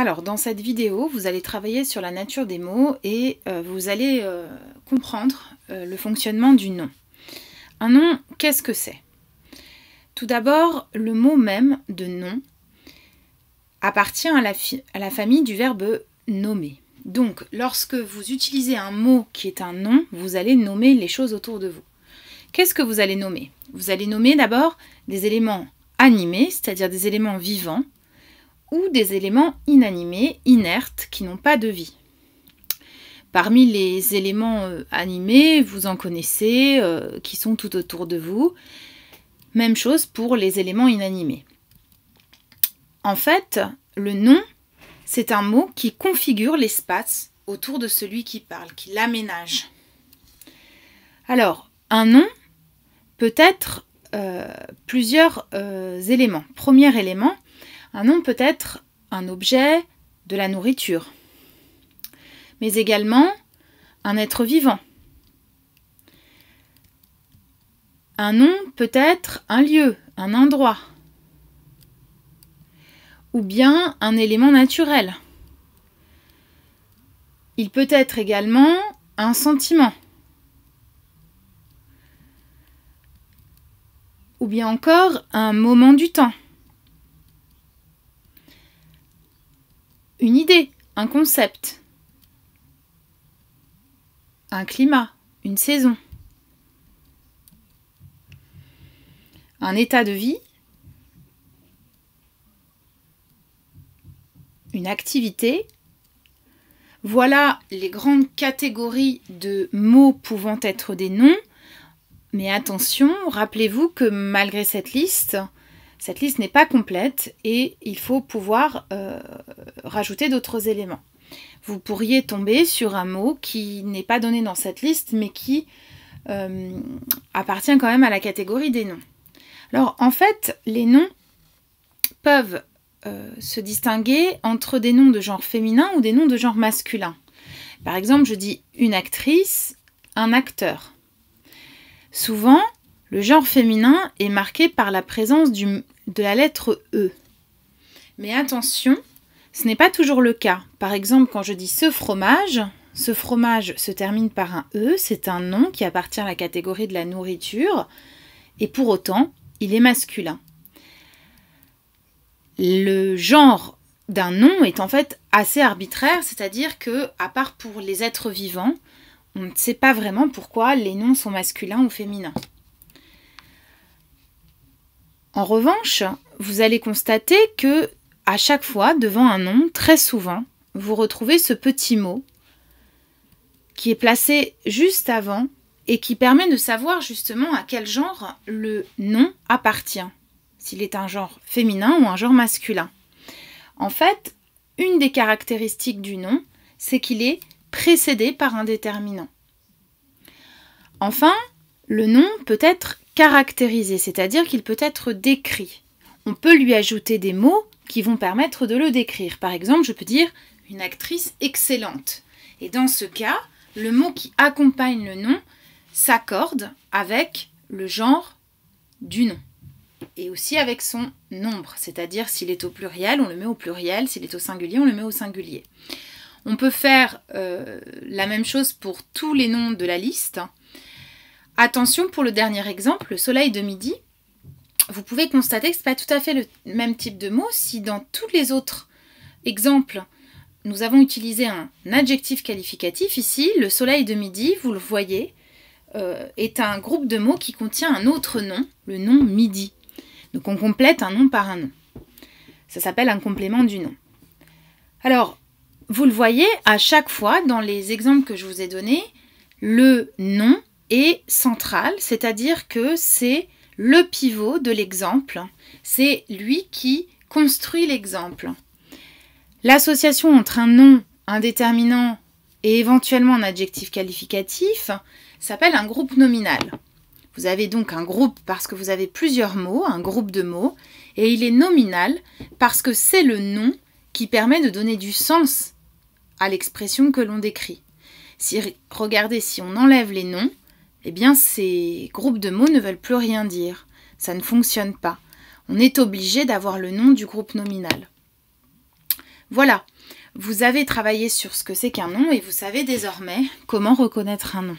Alors, dans cette vidéo, vous allez travailler sur la nature des mots et vous allez comprendre le fonctionnement du nom. Un nom, qu'est-ce que c'est? Tout d'abord, le mot même de nom appartient à la famille du verbe nommer. Donc, lorsque vous utilisez un mot qui est un nom, vous allez nommer les choses autour de vous. Qu'est-ce que vous allez nommer? Vous allez nommer d'abord des éléments animés, c'est-à-dire des éléments vivants, ou des éléments inanimés, inertes, qui n'ont pas de vie. Parmi les éléments animés, vous en connaissez, qui sont tout autour de vous. Même chose pour les éléments inanimés. En fait, le nom, c'est un mot qui configure l'espace autour de celui qui parle, qui l'aménage. Alors, un nom peut être plusieurs éléments. Premier élément, un nom peut être un objet, de la nourriture, mais également un être vivant. Un nom peut être un lieu, un endroit, ou bien un élément naturel. Il peut être également un sentiment, ou bien encore un moment du temps. Une idée, un concept, un climat, une saison, un état de vie, une activité. Voilà les grandes catégories de mots pouvant être des noms. Mais attention, rappelez-vous que malgré cette liste n'est pas complète et il faut pouvoir rajouter d'autres éléments. Vous pourriez tomber sur un mot qui n'est pas donné dans cette liste, mais qui appartient quand même à la catégorie des noms. Alors, en fait, les noms peuvent se distinguer entre des noms de genre féminin ou des noms de genre masculin. Par exemple, je dis une actrice, un acteur. Souvent, le genre féminin est marqué par la présence de la lettre E. Mais attention, ce n'est pas toujours le cas. Par exemple, quand je dis ce fromage se termine par un E, c'est un nom qui appartient à la catégorie de la nourriture, et pour autant, il est masculin. Le genre d'un nom est en fait assez arbitraire, c'est-à-dire que, à part pour les êtres vivants, on ne sait pas vraiment pourquoi les noms sont masculins ou féminins. En revanche, vous allez constater que à chaque fois, devant un nom, très souvent, vous retrouvez ce petit mot qui est placé juste avant et qui permet de savoir justement à quel genre le nom appartient, s'il est un genre féminin ou un genre masculin. En fait, une des caractéristiques du nom, c'est qu'il est précédé par un déterminant. Enfin, le nom peut être caractérisé, c'est-à-dire qu'il peut être décrit. On peut lui ajouter des mots qui vont permettre de le décrire. Par exemple, je peux dire une actrice excellente. Et dans ce cas, le mot qui accompagne le nom s'accorde avec le genre du nom. Et aussi avec son nombre, c'est-à-dire s'il est au pluriel, on le met au pluriel, s'il est au singulier, on le met au singulier. On peut faire la même chose pour tous les noms de la liste. Attention pour le dernier exemple, le soleil de midi. Vous pouvez constater que ce n'est pas tout à fait le même type de mot si dans tous les autres exemples, nous avons utilisé un adjectif qualificatif. Ici, le soleil de midi, vous le voyez, est un groupe de mots qui contient un autre nom, le nom midi. Donc on complète un nom par un nom. Ça s'appelle un complément du nom. Alors, vous le voyez, à chaque fois, dans les exemples que je vous ai donnés, le nom est central, c'est-à-dire que c'est le pivot de l'exemple, c'est lui qui construit l'exemple. L'association entre un nom, un déterminant et éventuellement un adjectif qualificatif s'appelle un groupe nominal. Vous avez donc un groupe parce que vous avez plusieurs mots, un groupe de mots, et il est nominal parce que c'est le nom qui permet de donner du sens à l'expression que l'on décrit. Regardez, si on enlève les noms, eh bien ces groupes de mots ne veulent plus rien dire. Ça ne fonctionne pas. On est obligé d'avoir le nom du groupe nominal. Voilà, vous avez travaillé sur ce que c'est qu'un nom et vous savez désormais comment reconnaître un nom.